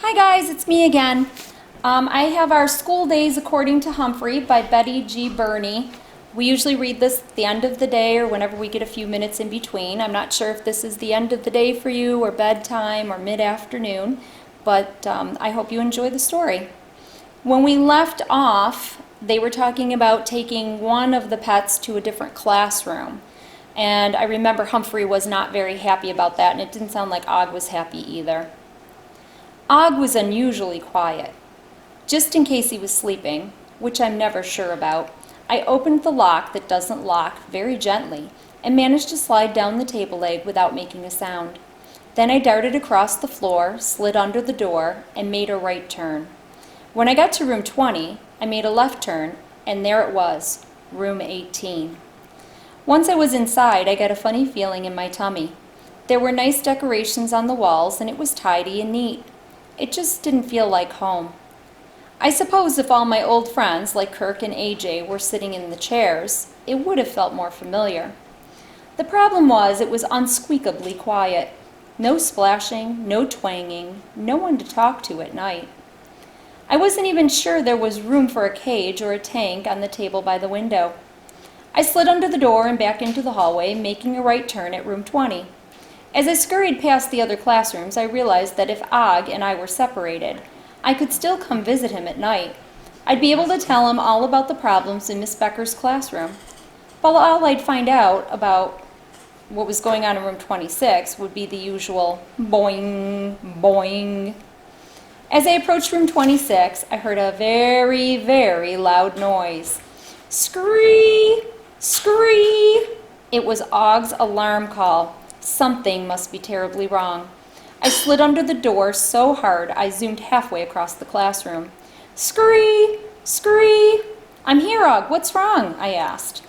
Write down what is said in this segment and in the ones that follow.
Hi guys, it's me again. I have our School Days According to Humphrey by Betty G. Burney. We usually read this at the end of the day or whenever we get a few minutes in between. I'm not sure if this is the end of the day for you or bedtime or mid-afternoon, but I hope you enjoy the story. When we left off, they were talking about taking one of the pets to a different classroom. And I remember Humphrey was not very happy about that, and it didn't sound like Og was happy either. Og was unusually quiet. Just in case he was sleeping, which I'm never sure about, I opened the lock that doesn't lock very gently and managed to slide down the table leg without making a sound. Then I darted across the floor, slid under the door, and made a right turn. When I got to room 20, I made a left turn, and there it was, room 18. Once I was inside, I got a funny feeling in my tummy. There were nice decorations on the walls, and it was tidy and neat. It just didn't feel like home. I suppose if all my old friends, like Kirk and AJ, were sitting in the chairs, it would have felt more familiar. The problem was it was unsqueakably quiet. No splashing, no twanging, no one to talk to at night. I wasn't even sure there was room for a cage or a tank on the table by the window. I slid under the door and back into the hallway, making a right turn at room 20. As I scurried past the other classrooms, I realized that if Og and I were separated, I could still come visit him at night. I'd be able to tell him all about the problems in Miss Becker's classroom. But all I'd find out about what was going on in room 26 would be the usual boing, boing. As I approached room 26, I heard a very, very loud noise. Scree! Scree! It was Og's alarm call. Something must be terribly wrong. I slid under the door so hard I zoomed halfway across the classroom. Scree! Scree! I'm here, Og. What's wrong? I asked.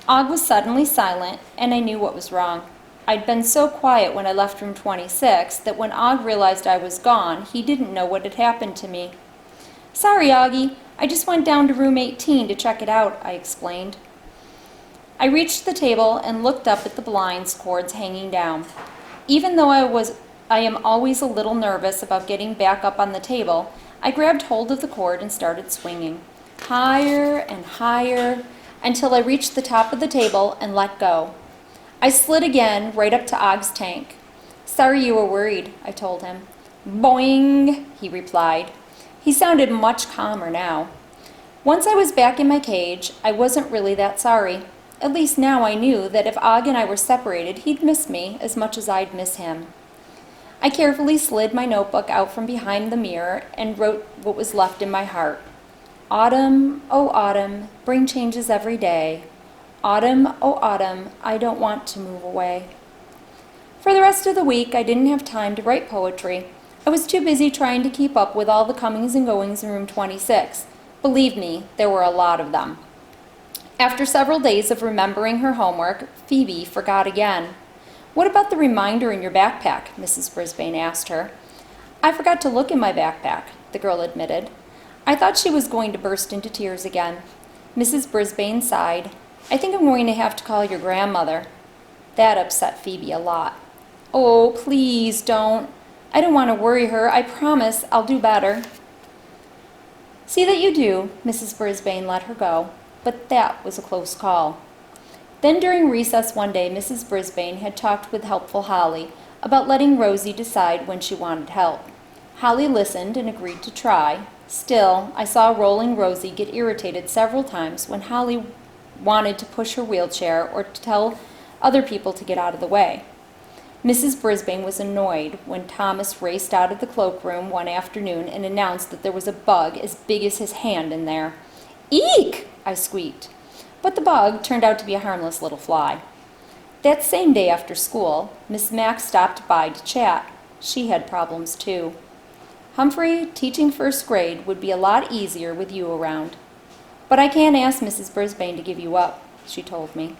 Og was suddenly silent, and I knew what was wrong. I'd been so quiet when I left room 26 that when Og realized I was gone, he didn't know what had happened to me. Sorry, Augie. I just went down to room 18 to check it out, I explained. I reached the table and looked up at the blinds cords hanging down. Even though I am always a little nervous about getting back up on the table, I grabbed hold of the cord and started swinging, higher and higher, until I reached the top of the table and let go. I slid again right up to Og's tank. Sorry you were worried, I told him. Boing, he replied. He sounded much calmer now. Once I was back in my cage, I wasn't really that sorry. At least now I knew that if Og and I were separated, he'd miss me as much as I'd miss him. I carefully slid my notebook out from behind the mirror and wrote what was left in my heart. Autumn, oh autumn, bring changes every day. Autumn, oh autumn, I don't want to move away. For the rest of the week, I didn't have time to write poetry. I was too busy trying to keep up with all the comings and goings in room 26. Believe me, there were a lot of them. After several days of remembering her homework, Phoebe forgot again. What about the reminder in your backpack? Mrs. Brisbane asked her. I forgot to look in my backpack, the girl admitted. I thought she was going to burst into tears again. Mrs. Brisbane sighed. I think I'm going to have to call your grandmother. That upset Phoebe a lot. Oh, please don't. I don't want to worry her. I promise I'll do better. See that you do, Mrs. Brisbane let her go. But that was a close call. Then during recess one day, Mrs. Brisbane had talked with helpful Holly about letting Rosie decide when she wanted help. Holly listened and agreed to try. Still, I saw rolling Rosie get irritated several times when Holly wanted to push her wheelchair or to tell other people to get out of the way. Mrs. Brisbane was annoyed when Thomas raced out of the cloakroom one afternoon and announced that there was a bug as big as his hand in there. Eek! I squeaked. But the bug turned out to be a harmless little fly. That same day after school, Miss Mack stopped by to chat. She had problems too. Humphrey, teaching first grade would be a lot easier with you around. But I can't ask Mrs. Brisbane to give you up, she told me.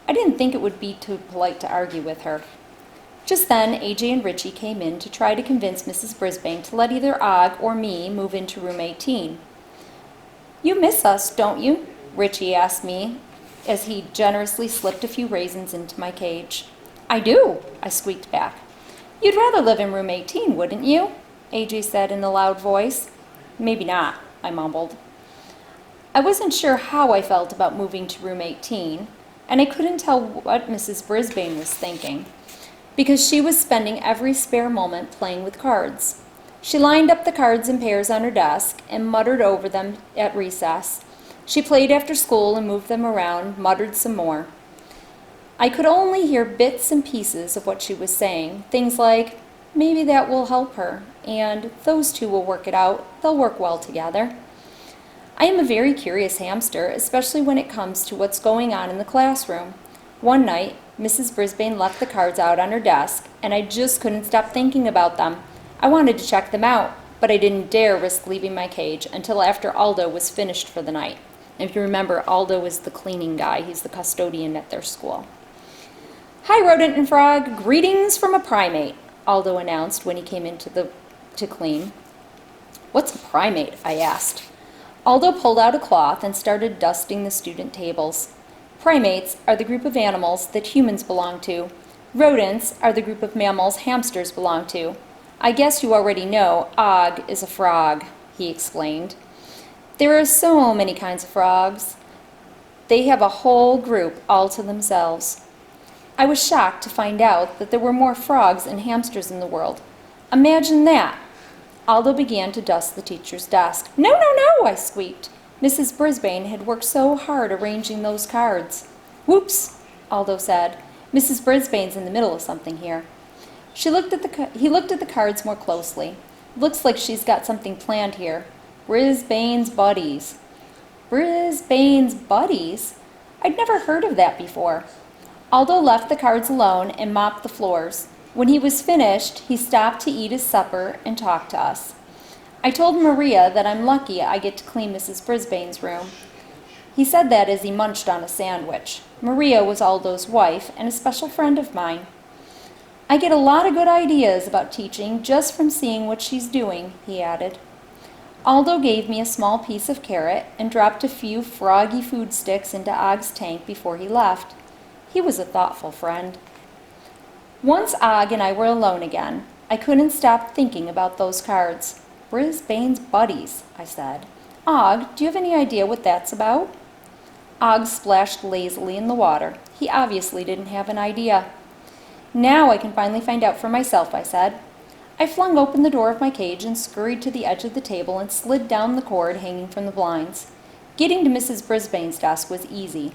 I didn't think it would be too polite to argue with her. Just then, AJ and Richie came in to try to convince Mrs. Brisbane to let either Og or me move into room 18. You miss us, don't you? Richie asked me as he generously slipped a few raisins into my cage. I do, I squeaked back. You'd rather live in room 18, wouldn't you? AJ said in a loud voice. Maybe not, I mumbled. I wasn't sure how I felt about moving to room 18, and I couldn't tell what Mrs. Brisbane was thinking, because she was spending every spare moment playing with cards. She lined up the cards in pairs on her desk and muttered over them at recess. She played after school and moved them around, muttered some more. I could only hear bits and pieces of what she was saying, things like, maybe that will help her, and those two will work it out, they'll work well together. I am a very curious hamster, especially when it comes to what's going on in the classroom. One night, Mrs. Brisbane left the cards out on her desk, and I just couldn't stop thinking about them. I wanted to check them out, but I didn't dare risk leaving my cage until after Aldo was finished for the night. And if you remember, Aldo is the cleaning guy. He's the custodian at their school. Hi, Rodent and Frog. Greetings from a primate, Aldo announced when he came in to clean. What's a primate? I asked. Aldo pulled out a cloth and started dusting the student tables. Primates are the group of animals that humans belong to. Rodents are the group of mammals hamsters belong to. I guess you already know Og is a frog, he explained. There are so many kinds of frogs. They have a whole group all to themselves. I was shocked to find out that there were more frogs and hamsters in the world. Imagine that. Aldo began to dust the teacher's desk. No, no, no, I squeaked. Mrs. Brisbane had worked so hard arranging those cards. Whoops, Aldo said. Mrs. Brisbane's in the middle of something here. He looked at the cards more closely. Looks like she's got something planned here. Brisbane's buddies. Brisbane's buddies? I'd never heard of that before. Aldo left the cards alone and mopped the floors. When he was finished, he stopped to eat his supper and talk to us. I told Maria that I'm lucky I get to clean Mrs. Brisbane's room. He said that as he munched on a sandwich. Maria was Aldo's wife and a special friend of mine. I get a lot of good ideas about teaching just from seeing what she's doing, he added. Aldo gave me a small piece of carrot and dropped a few froggy food sticks into Og's tank before he left. He was a thoughtful friend. Once Og and I were alone again, I couldn't stop thinking about those cards. Brisbane's buddies, I said. Og, do you have any idea what that's about? Og splashed lazily in the water. He obviously didn't have an idea. Now I can finally find out for myself, I said. I flung open the door of my cage and scurried to the edge of the table and slid down the cord hanging from the blinds. Getting to Mrs. Brisbane's desk was easy.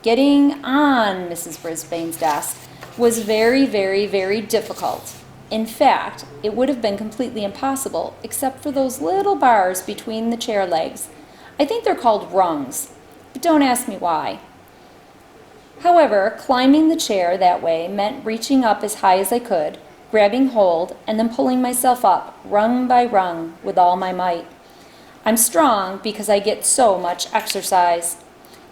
Getting on Mrs. Brisbane's desk was very, very, very difficult. In fact, it would have been completely impossible except for those little bars between the chair legs. I think they're called rungs, but don't ask me why. However, climbing the chair that way meant reaching up as high as I could, grabbing hold, and then pulling myself up, rung by rung, with all my might. I'm strong because I get so much exercise.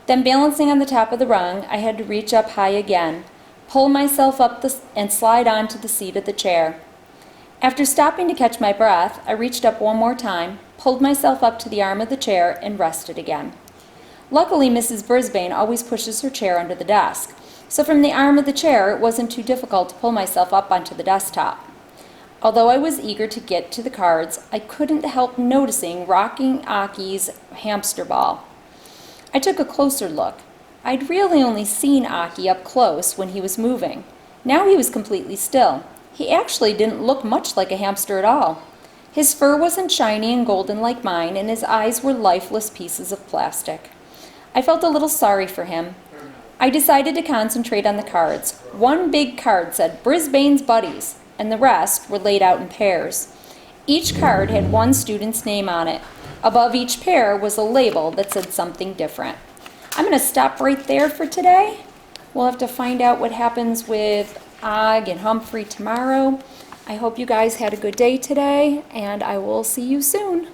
Then balancing on the top of the rung, I had to reach up high again, pull myself up and slide onto the seat of the chair. After stopping to catch my breath, I reached up one more time, pulled myself up to the arm of the chair, and rested again. Luckily, Mrs. Brisbane always pushes her chair under the desk, so from the arm of the chair it wasn't too difficult to pull myself up onto the desktop. Although I was eager to get to the cards, I couldn't help noticing rocking Aki's hamster ball. I took a closer look. I'd really only seen Aki up close when he was moving. Now he was completely still. He actually didn't look much like a hamster at all. His fur wasn't shiny and golden like mine, and his eyes were lifeless pieces of plastic. I felt a little sorry for him. I decided to concentrate on the cards. One big card said Brisbane's Buddies, and the rest were laid out in pairs. Each card had one student's name on it. Above each pair was a label that said something different. I'm going to stop right there for today. We'll have to find out what happens with Og and Humphrey tomorrow. I hope you guys had a good day today, and I will see you soon.